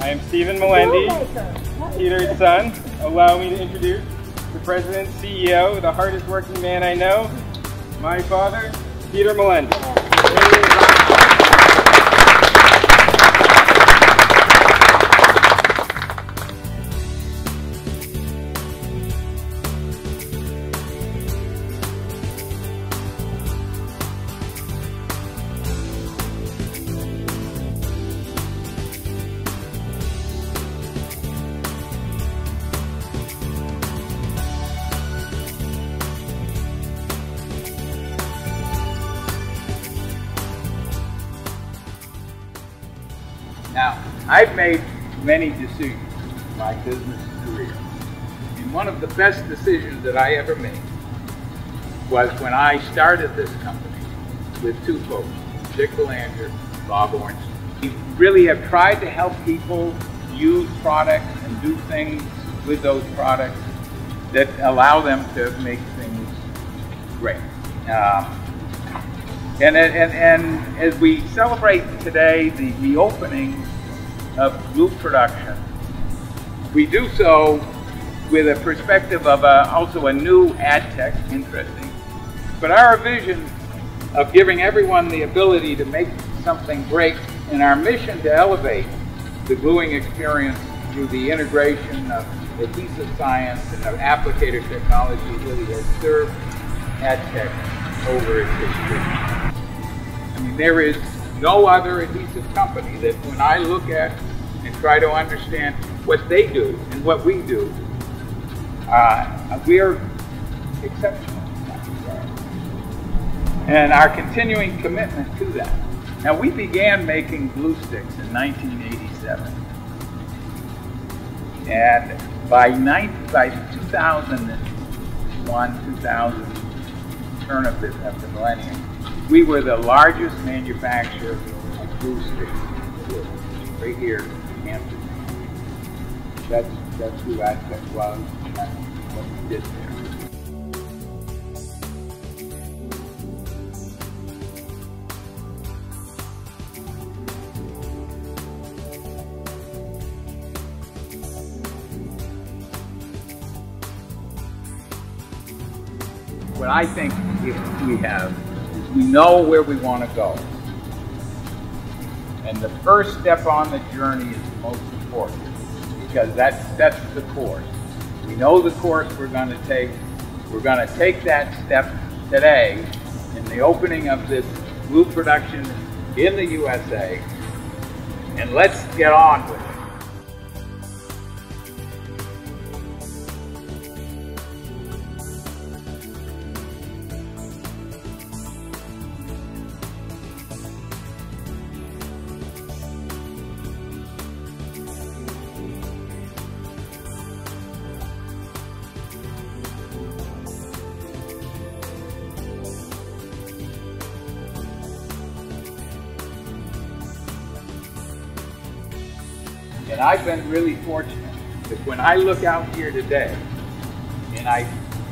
I am Stephen Melendi, Peter's son. Allow me to introduce the President, CEO, the hardest working man I know, my father, Peter Melendi. Now, I've made many decisions in my business career. And one of the best decisions that I ever made was when I started this company with two folks, Dick Belanger, Bob Ornstein. We really have tried to help people use products and do things with those products that allow them to make things great. And as we celebrate today the opening of glue production, we do so with a perspective of also a new AdTech, interesting, but our vision of giving everyone the ability to make something great, and our mission to elevate the gluing experience through the integration of adhesive science and of applicator technology really has served AdTech over its history. I mean, there is no other adhesive company that when I look at and try to understand what they do and what we do, we're exceptional in that regard. And our continuing commitment to that. Now, we began making glue sticks in 1987. And by 2001, 2000, turn of the millennium, we were the largest manufacturer of glue sticks right here in Hampton. That's who AdTech was, and that's what we did there. What I think we have is we know where we want to go. And the first step on the journey is the most important, because that's the course. We know the course we're going to take. We're going to take that step today in the opening of this glue production in the USA, and let's get on with it. And I've been really fortunate that when I look out here today and I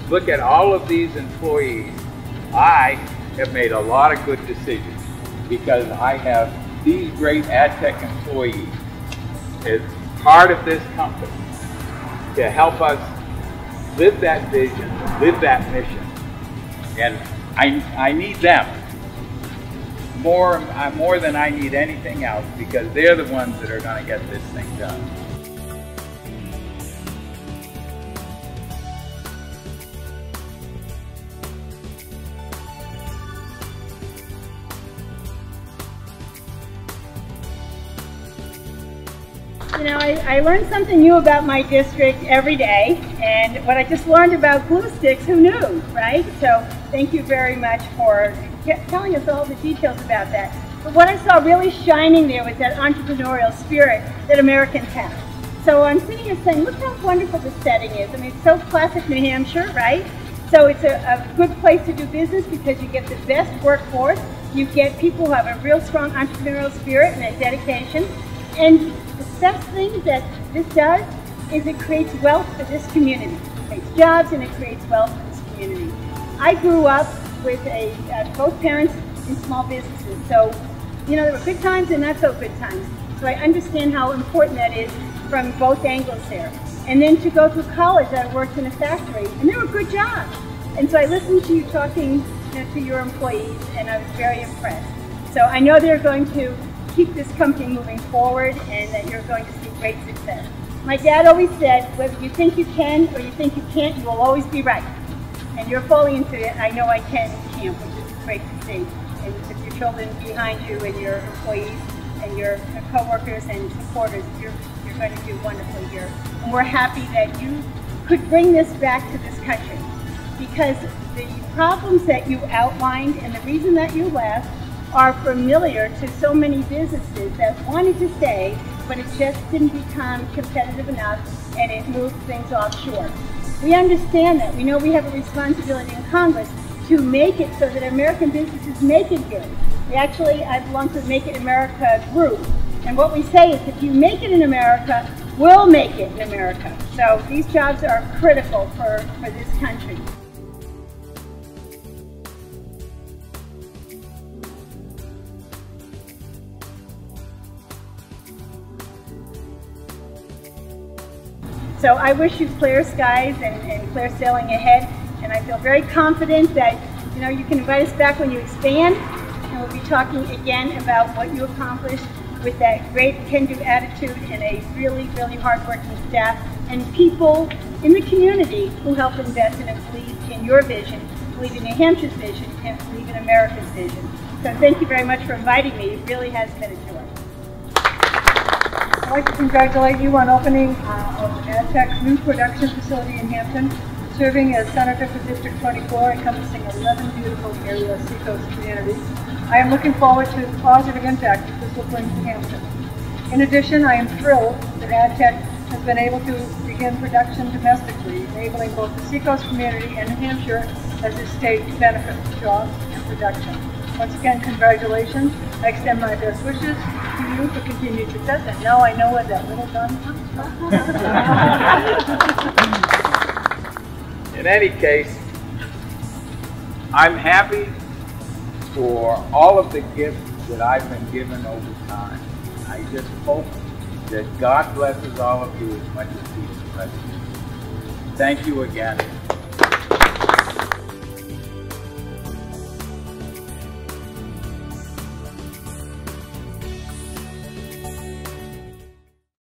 look at all of these employees, I have made a lot of good decisions because I have these great AdTech employees as part of this company to help us live that vision, live that mission. And I need them more than I need anything else, because they're the ones that are going to get this thing done. You know, I learned something new about my district every day, and what I just learned about glue sticks, who knew, right? So thank you very much for telling us all the details about that. But what I saw really shining there was that entrepreneurial spirit that Americans have. So I'm sitting here saying, look how wonderful the setting is. I mean, it's so classic New Hampshire, right? So it's a good place to do business because you get the best workforce. You get people who have a real strong entrepreneurial spirit and a dedication. And the best thing that this does is it creates wealth for this community. It creates jobs and it creates wealth for this community. I grew up with both parents in small businesses. So, you know, there were good times and not so good times. So I understand how important that is from both angles there. And then to go through college, I worked in a factory, and they were good jobs. And so I listened to you talking to your employees, and I was very impressed. So I know they're going to keep this company moving forward, and that you're going to see great success. My dad always said, whether you think you can or you think you can't, you will always be right. And you're falling into it. I know I can camp, which is great to see. And with your children behind you and your employees and your co-workers and supporters, you're going to do wonderfully here. And we're happy that you could bring this back to this country, because the problems that you outlined and the reason that you left are familiar to so many businesses that wanted to stay, but it just didn't become competitive enough and it moved things offshore. We understand that. We know we have a responsibility in Congress to make it so that American businesses make it here. I belong to the Make It America group. And what we say is, if you make it in America, we'll make it in America. So these jobs are critical for this country. So I wish you clear skies and clear sailing ahead, and I feel very confident that you can invite us back when you expand, and we'll be talking again about what you accomplished with that great can-do attitude and a really, really hard-working staff and people in the community who help invest and believe in your vision, believe in New Hampshire's vision, and believe in America's vision. So thank you very much for inviting me. It really has been a joy. I'd like to congratulate you on opening of AdTech's new production facility in Hampton, serving as Senator for District 24, encompassing 11 beautiful area seacoast communities. I am looking forward to the positive impact that this will bring to Hampton. In addition, I am thrilled that AdTech has been able to begin production domestically, enabling both the seacoast community and New Hampshire as a state to benefit from jobs and production. Once again, congratulations. I extend my best wishes to you for continued success, and now I know what that little gun is. In any case, I'm happy for all of the gifts that I've been given over time. I just hope that God blesses all of you as much as He has blessed you. Thank you again.